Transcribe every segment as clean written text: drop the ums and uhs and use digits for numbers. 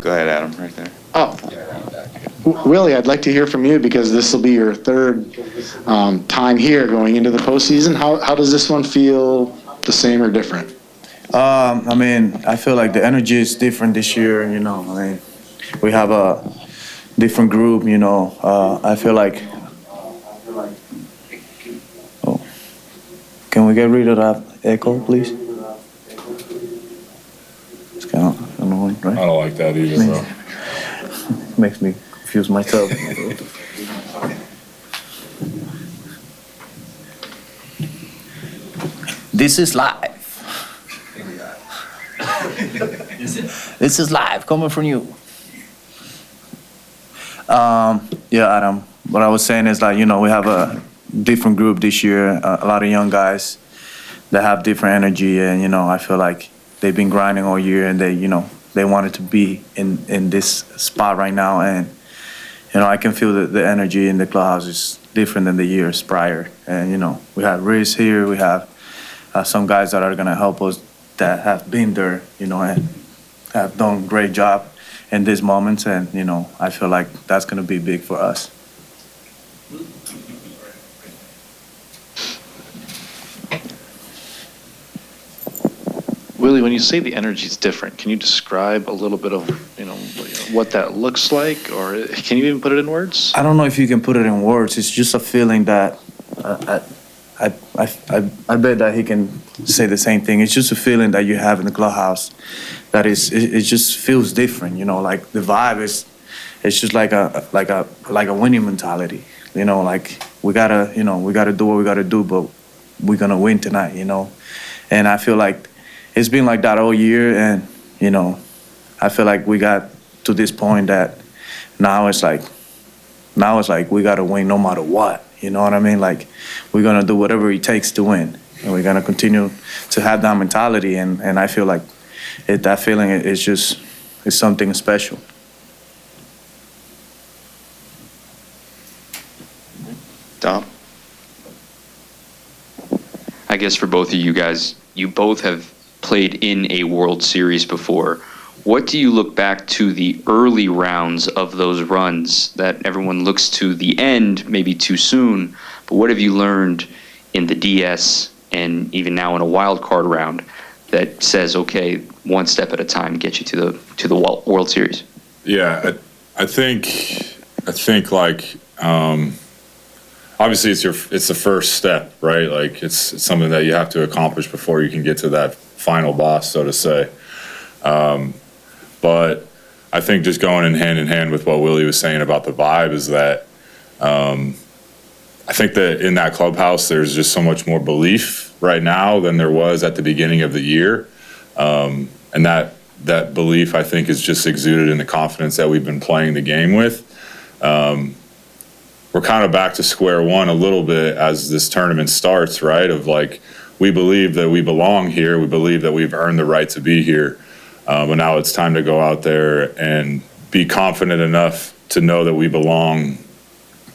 Go ahead, Adam, right there. Oh, Willie, I'd like to hear from you because this will be your third time here going into the postseason. How does this one feel, the same or different? I mean, I feel like the energy is different this year, you know. I mean, we have a different group, you know. I feel like, oh, can we get rid of that echo, please? It's kind of annoying, right? I don't like that either, bro. Makes me confuse myself. This is live. This is live, coming from you. Yeah, Adam, what I was saying is like, you know, we have a different group this year, a lot of young guys that have different energy, and, you know, I feel like they've been grinding all year, and they, you know, they wanted to be in this spot right now, and, you know, I can feel that the energy in the clubhouse is different than the years prior, and, you know, we have Rhys here, we have some guys that are going to help us that have been there, you know, and have done a great job in these moments, and, you know, I feel like that's going to be big for us. Willie, when you say the energy is different, can you describe a little bit of, you know, what that looks like, or can you even put it in words? I don't know if you can put it in words. It's just a feeling that I bet that he can say the same thing. It's just a feeling that you have in the clubhouse that it just feels different. You know, like the vibe is, it's just like a winning mentality. You know, like we gotta do what we gotta do, but we're gonna win tonight. You know, and I feel like it's been like that all year, and, you know, I feel like we got to this point that now it's like we got to win no matter what. You know what I mean? Like, we're going to do whatever it takes to win, and we're going to continue to have that mentality, and I feel like that feeling is something special. Dom? I guess for both of you guys, you both have played in a World Series before. What do you look back to the early rounds of those runs that everyone looks to the end maybe too soon, but what have you learned in the DS and even now in a wild card round that says, okay, one step at a time get you to the World Series? Yeah, I think like obviously it's the first step, right? Like it's something that you have to accomplish before you can get to that final boss, so to say. But I think just going in hand with what Willie was saying about the vibe is that I think that in that clubhouse there's just so much more belief right now than there was at the beginning of the year, and that belief I think is just exuded in the confidence that we've been playing the game with. We're kind of back to square one a little bit as this tournament starts, right? Of like, we believe that we belong here. We believe that we've earned the right to be here. But now it's time to go out there and be confident enough to know that we belong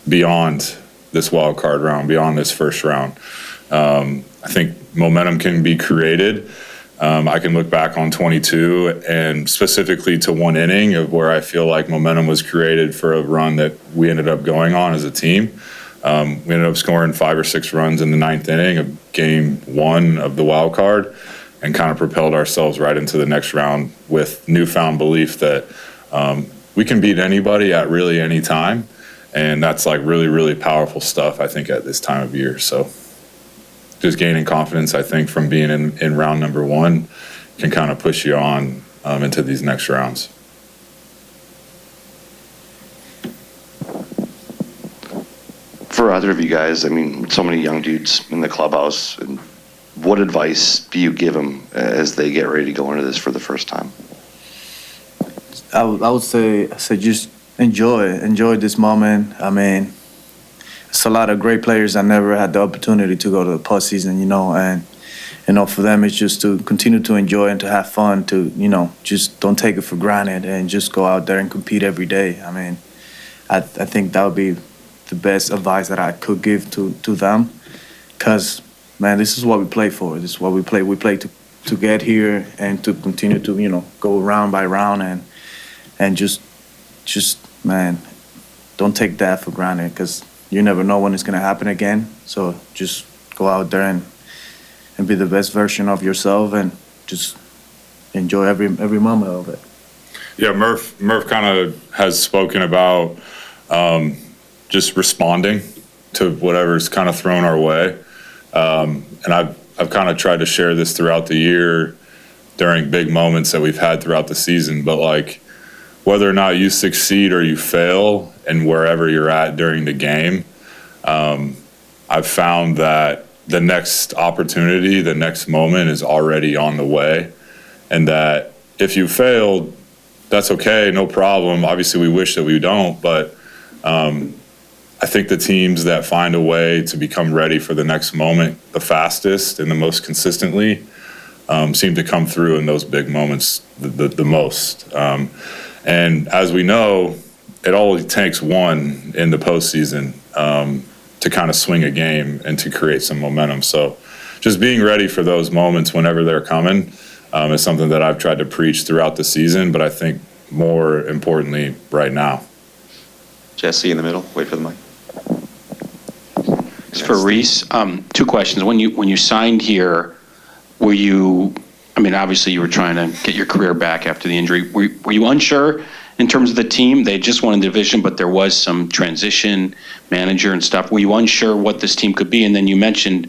beyond this wild card round, beyond this first round. I think momentum can be created. I can look back on 22 and specifically to one inning of where I feel like momentum was created for a run that we ended up going on as a team. We ended up scoring 5 or 6 runs in the 9th inning of game 1 of the wild card and kind of propelled ourselves right into the next round with newfound belief that we can beat anybody at really any time. And that's like really, really powerful stuff, I think, at this time of year. So just gaining confidence, I think, from being in round number 1 can kind of push you on into these next rounds. For either of you guys, I mean, so many young dudes in the clubhouse, and what advice do you give them as they get ready to go into this for the first time? I would say just enjoy this moment. I mean, it's a lot of great players that never had the opportunity to go to the postseason, you know, and, you know, for them it's just to continue to enjoy and to have fun, to, you know, just don't take it for granted and just go out there and compete every day. I mean, I think that would be the best advice that I could give to them, because, man, this is what we play for. This is what we play. We play to get here and to continue to, you know, go round by round and just man, don't take that for granted because you never know when it's gonna happen again. So just go out there and be the best version of yourself and just enjoy every moment of it. Yeah, Murph kind of has spoken about just responding to whatever's kind of thrown our way. And I've kind of tried to share this throughout the year during big moments that we've had throughout the season. But like whether or not you succeed or you fail and wherever you're at during the game, I've found that the next opportunity, the next moment is already on the way. And that if you failed, that's okay, no problem. Obviously, we wish that we don't, but I think the teams that find a way to become ready for the next moment the fastest and the most consistently seem to come through in those big moments the most. And as we know, it only takes one in the postseason to kind of swing a game and to create some momentum. So just being ready for those moments whenever they're coming is something that I've tried to preach throughout the season, but I think more importantly right now. Jesse in the middle, wait for the mic. It's for Rhys. Two questions. When you signed here, were you, I mean, obviously you were trying to get your career back after the injury. Were you unsure in terms of the team? They just won a division, but there was some transition, manager and stuff. Were you unsure what this team could be? And then you mentioned,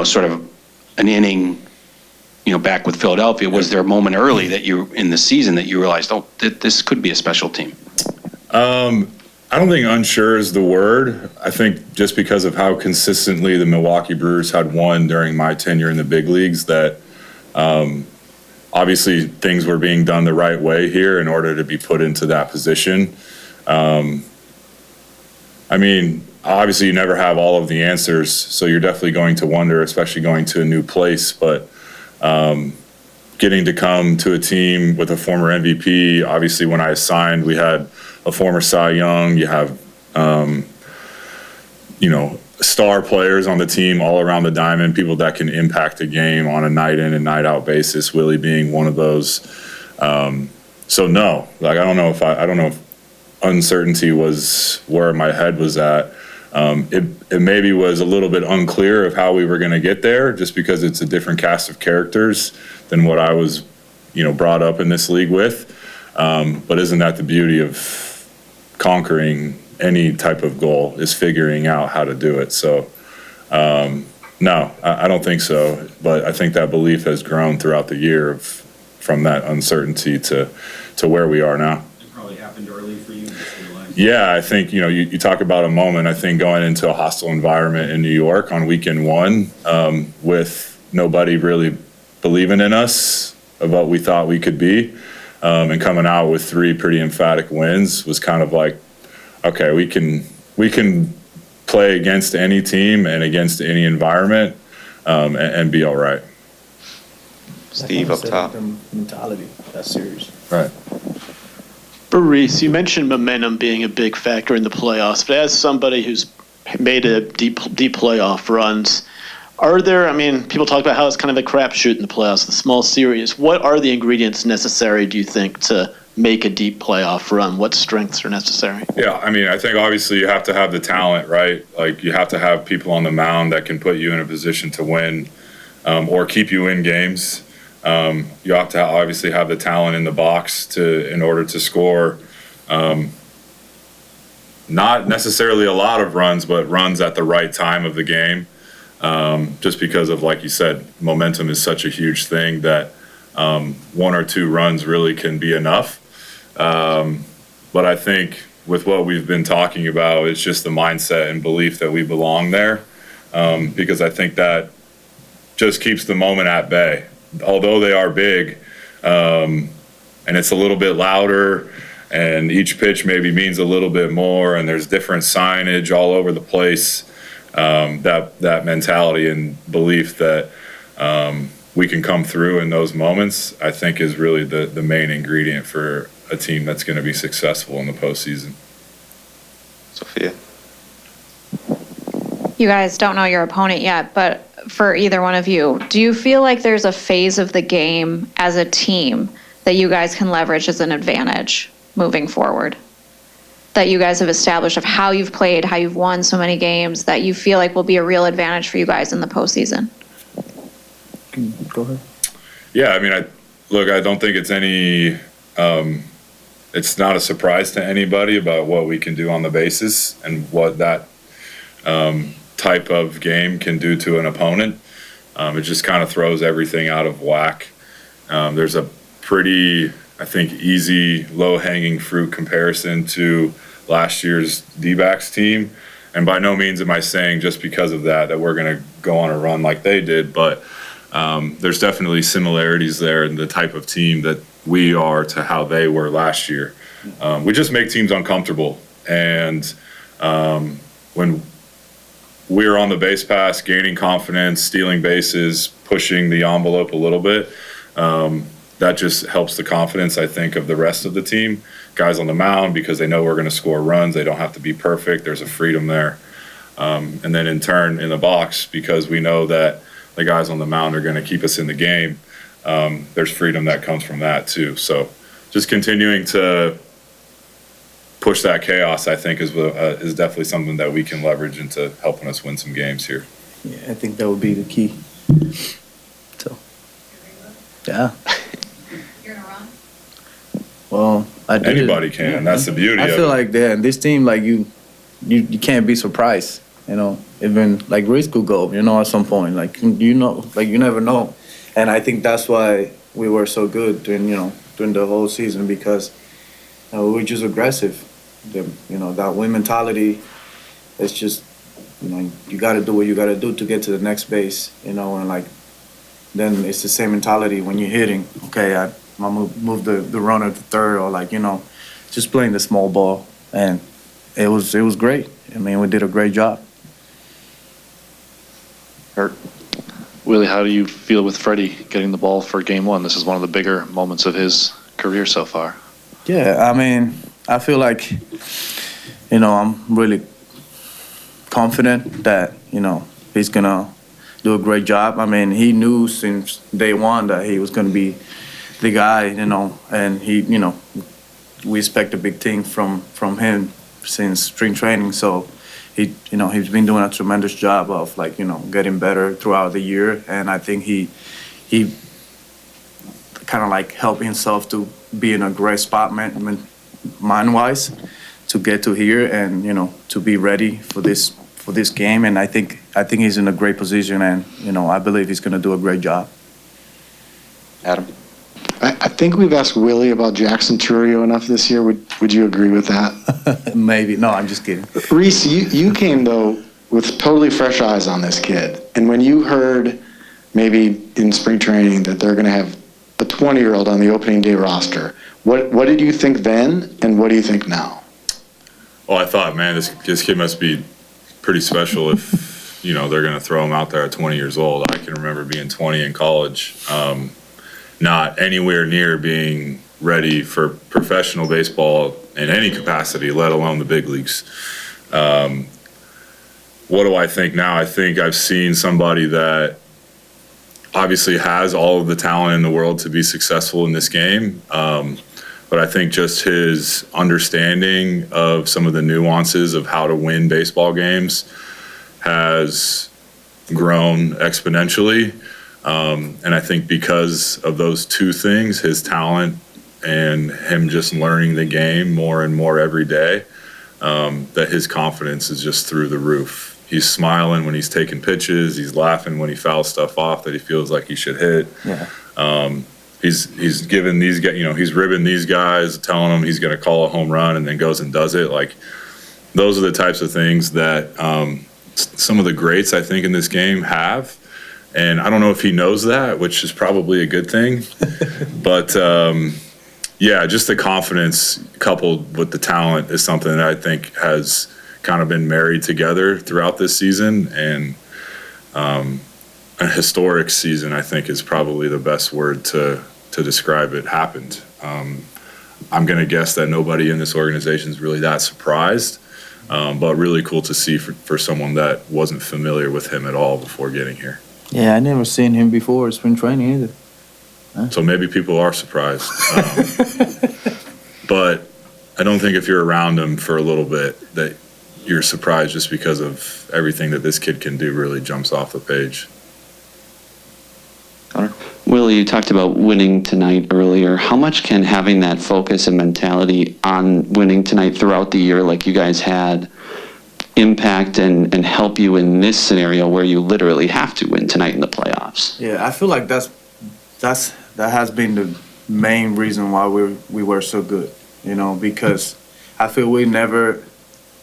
sort of an inning, back with Philadelphia. Was there a moment early that you, in the season, that you realized, oh, this could be a special team? I don't think unsure is the word. I think just because of how consistently the Milwaukee Brewers had won during my tenure in the big leagues that obviously things were being done the right way here in order to be put into that position. I mean, obviously you never have all of the answers, so you're definitely going to wonder, especially going to a new place, but getting to come to a team with a former MVP, obviously when I signed, we had a former Cy Young, you have, star players on the team all around the diamond, people that can impact a game on a night in and night out basis, Willy being one of those. So no, like, I don't know if uncertainty was where my head was at. It maybe was a little bit unclear of how we were going to get there just because it's a different cast of characters than what I was, brought up in this league with. But isn't that the beauty of conquering any type of goal is figuring out how to do it. So, no, I don't think so. But I think that belief has grown throughout the year from that uncertainty to where we are now. It probably happened early for you. Yeah, I think, you talk about a moment, I think going into a hostile environment in New York on weekend one with nobody really believing in us of what we thought we could be and coming out with 3 pretty emphatic wins was kind of like, okay, we can play against any team and against any environment and be all right. Steve up top. Mentality, that's serious. Right. For Rhys, you mentioned momentum being a big factor in the playoffs, but as somebody who's made a deep playoff runs, people talk about how it's kind of a crapshoot in the playoffs, the small series. What are the ingredients necessary, do you think, to make a deep playoff run? What strengths are necessary? Yeah, I think obviously you have to have the talent, right? Like you have to have people on the mound that can put you in a position to win or keep you in games. You have to obviously have the talent in the box in order to score not necessarily a lot of runs, but runs at the right time of the game. Just because of, like you said, momentum is such a huge thing that 1 or 2 runs really can be enough. But I think with what we've been talking about, it's just the mindset and belief that we belong there. Because I think that just keeps the moment at bay. Although they are big, and it's a little bit louder, and each pitch maybe means a little bit more, and there's different signage all over the place, that mentality and belief that we can come through in those moments, I think is really the main ingredient for a team that's going to be successful in the postseason. Sophia. You guys don't know your opponent yet, but for either one of you, do you feel like there's a phase of the game as a team that you guys can leverage as an advantage moving forward that you guys have established of how you've played, how you've won so many games that you feel like will be a real advantage for you guys in the postseason? Go ahead. Yeah, I mean, I don't think it's it's not a surprise to anybody about what we can do on the bases and what that type of game can do to an opponent. It just kind of throws everything out of whack. There's a pretty, I think, easy, low-hanging fruit comparison to last year's D-backs team. And by no means am I saying just because of that we're going to go on a run like they did, but there's definitely similarities there in the type of team that we are to how they were last year. We just make teams uncomfortable. And when we're on the base pass, gaining confidence, stealing bases, pushing the envelope a little bit, that just helps the confidence, I think, of the rest of the team. Guys on the mound, because they know we're going to score runs. They don't have to be perfect. There's a freedom there. And then in turn, in the box, because we know that the guys on the mound are going to keep us in the game, there's freedom that comes from that too. So just continuing to push that chaos, I think, is definitely something that we can leverage into helping us win some games here. Yeah, I think that would be the key. So, yeah. You're gonna run? Well, I did. Anybody can. That's the beauty of it. I feel like that. This team, like you can't be surprised. You know, even like Rhys could go. You know, at some point, like you never know. And I think that's why we were so good during the whole season, because we were just aggressive. That win mentality. It's just, you got to do what you got to do to get to the next base. And like, then it's the same mentality when you're hitting. Okay, I move the runner to third, or like, just playing the small ball, and it was great. I mean, we did a great job. Hurt. Willie, how do you feel with Freddie getting the ball for game one? This is one of the bigger moments of his career so far. Yeah, I mean, I feel like, I'm really confident that, he's going to do a great job. I mean, he knew since day one that he was going to be the guy, and he, we expect a big thing from him since spring training. So he's been doing a tremendous job of getting better throughout the year. And I think he kind of like helped himself to be in a great spot mind-wise to get to here and, to be ready for this game. And I think he's in a great position, and, I believe he's going to do a great job. Adam? I think we've asked Willie about Jackson Churio enough this year. Would you agree with that? Maybe. No, I'm just kidding. Rhys, you came, though, with totally fresh eyes on this kid. And when you heard maybe in spring training that they're going to have a 20-year-old on the opening day roster, what did you think then, and what do you think now? Well, I thought, man, this kid must be pretty special if, they're going to throw him out there at 20 years old. I can remember being 20 in college, not anywhere near being ready for professional baseball in any capacity, let alone the big leagues. What do I think now? I think I've seen somebody that obviously has all of the talent in the world to be successful in this game. But I think just his understanding of some of the nuances of how to win baseball games has grown exponentially. And I think because of those two things, his talent and him just learning the game more and more every day, that his confidence is just through the roof. He's smiling when he's taking pitches. He's laughing when he fouls stuff off that he feels like he should hit. Yeah. He's giving these guys, he's ribbing these guys, telling them he's going to call a home run, and then goes and does it. Like, those are the types of things that some of the greats, I think, in this game have. And I don't know if he knows that, which is probably a good thing. But, yeah, just the confidence coupled with the talent is something that I think has kind of been married together throughout this season. And a historic season, I think, is probably the best word to describe it, happened. I'm going to guess that nobody in this organization is really that surprised, but really cool to see for someone that wasn't familiar with him at all before getting here. Yeah, I never seen him before spring training either. So maybe people are surprised. But I don't think if you're around him for a little bit that you're surprised just because of everything that this kid can do really jumps off the page. Willie, you talked about winning tonight earlier. How much can having that focus and mentality on winning tonight throughout the year like you guys had impact and help you in this scenario where you literally have to win tonight in the playoffs? Yeah, I feel like that has been the main reason why we were so good, because I feel we never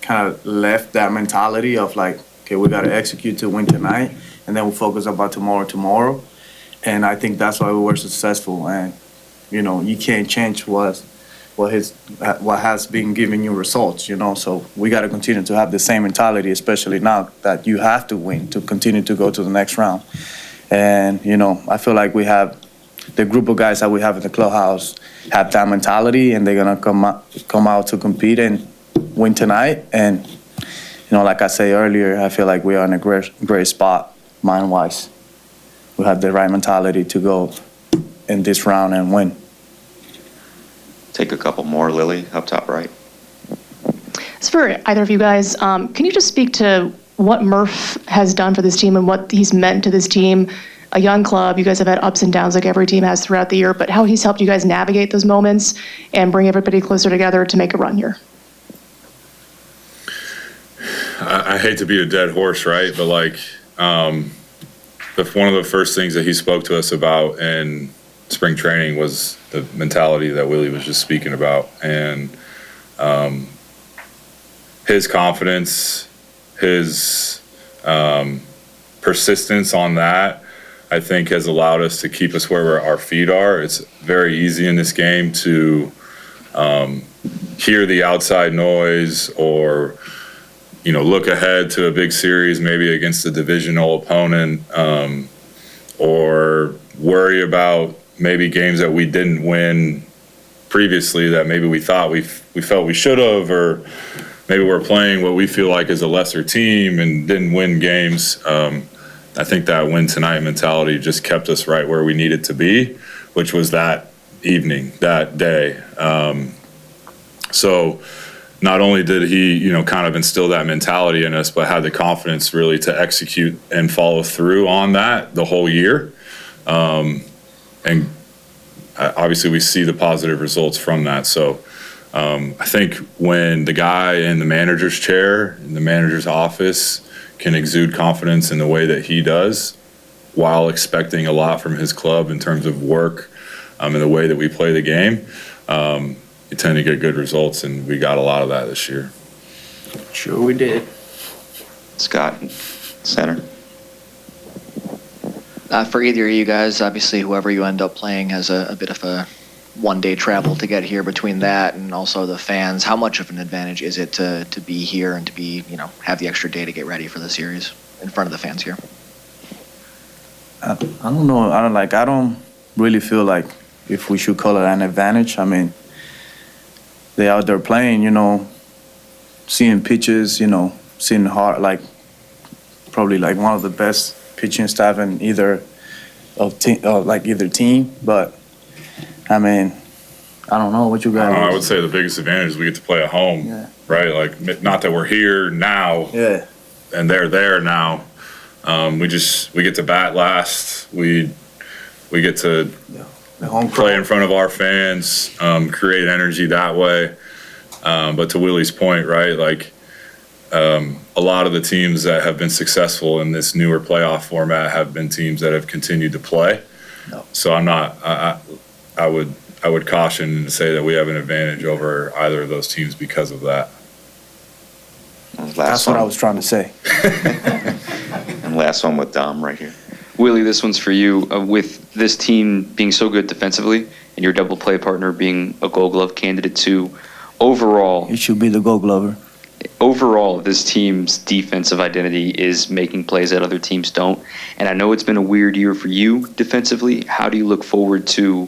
kind of left that mentality of like, okay, we got to execute to win tonight, and then we'll focus about tomorrow. And I think that's why we were successful. And, you can't change what has been giving you results, So we got to continue to have the same mentality, especially now that you have to win to continue to go to the next round. And, I feel like we have the group of guys that we have in the clubhouse have that mentality, and they're going to come out to compete and win tonight. And, like I said earlier, I feel like we are in a great spot mind-wise. We have the right mentality to go in this round and win. Take a couple more, Lily, up top right. As for either of you guys, can you just speak to what Murph has done for this team and what he's meant to this team? A young club, you guys have had ups and downs like every team has throughout the year, but how he's helped you guys navigate those moments and bring everybody closer together to make a run here. I hate to beat a dead horse, right? But one of the first things that he spoke to us about in spring training was the mentality that Willie was just speaking about. And his confidence, his persistence on that, I think has allowed us to keep us where our feet are. It's very easy in this game to hear the outside noise or look ahead to a big series, maybe against a divisional opponent, or worry about maybe games that we didn't win previously that maybe we thought we felt we should have, or maybe we're playing what we feel like is a lesser team and didn't win games. I think that win tonight mentality just kept us right where we needed to be, which was that evening, that day. So not only did he, kind of instill that mentality in us, but had the confidence really to execute and follow through on that the whole year. And obviously we see the positive results from that. So I think when the guy in the manager's chair, in the manager's office, can exude confidence in the way that he does while expecting a lot from his club in terms of work and the way that we play the game, you tend to get good results, and we got a lot of that this year. Sure we did. Scott, center. For either of you guys, obviously whoever you end up playing has a bit of a one-day travel to get here between that and also the fans. How much of an advantage is it to be here and to be, have the extra day to get ready for the series in front of the fans here? I don't know. I don't really feel like if we should call it an advantage. I mean, they out there playing, seeing pitches, seeing hard, probably one of the best pitching staff in either team. But I mean, I don't know what you guys. I would say the biggest advantage is we get to play at home, right? Not that we're here now, and they're there now. We get to bat last. We get to play in front of our fans, create energy that way. But to Willie's point, right, a lot of the teams that have been successful in this newer playoff format have been teams that have continued to play. No. So I would caution and say that we have an advantage over either of those teams because of that. That's what I was trying to say. And last one with Dom right here. Willie, this one's for you. With this team being so good defensively and your double play partner being a Gold Glove candidate too, overall, He should be the Gold Glover. Overall, this team's defensive identity is making plays that other teams don't. And I know it's been a weird year for you defensively. How do you look forward to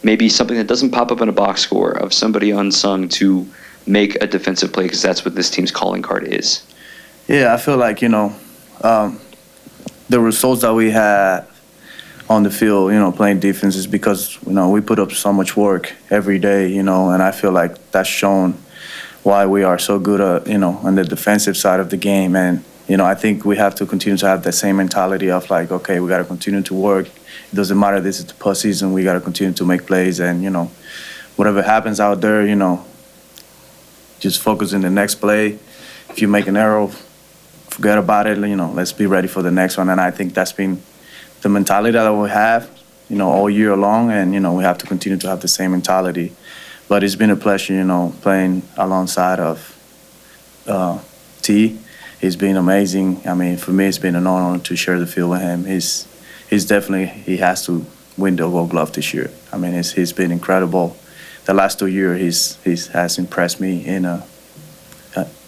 maybe something that doesn't pop up in a box score of somebody unsung to make a defensive play, because that's what this team's calling card is? Yeah, I feel like, the results that we had on the field, playing defense is because, we put up so much work every day, and I feel like that's shown why we are so good, on the defensive side of the game. And, I think we have to continue to have that same mentality of like, okay, we got to continue to work. It doesn't matter, this is the postseason, we got to continue to make plays. And, whatever happens out there, just focus in the next play. If you make an error, forget about it, let's be ready for the next one. And I think that's been the mentality that we have, all year long, and, we have to continue to have the same mentality. But it's been a pleasure, playing alongside of T. It's been amazing. I mean, for me, it's been an honor to share the field with him. He's definitely, he has to win the Gold Glove this year. I mean, he's been incredible. The last 2 years, he has impressed me in a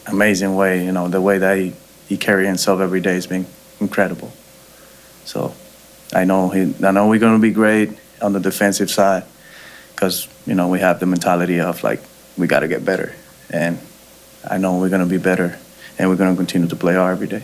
amazing way. The way that he carries himself every day has been incredible. So I know we're going to be great on the defensive side because, we have the mentality of like, we got to get better. And I know we're going to be better and we're going to continue to play hard every day.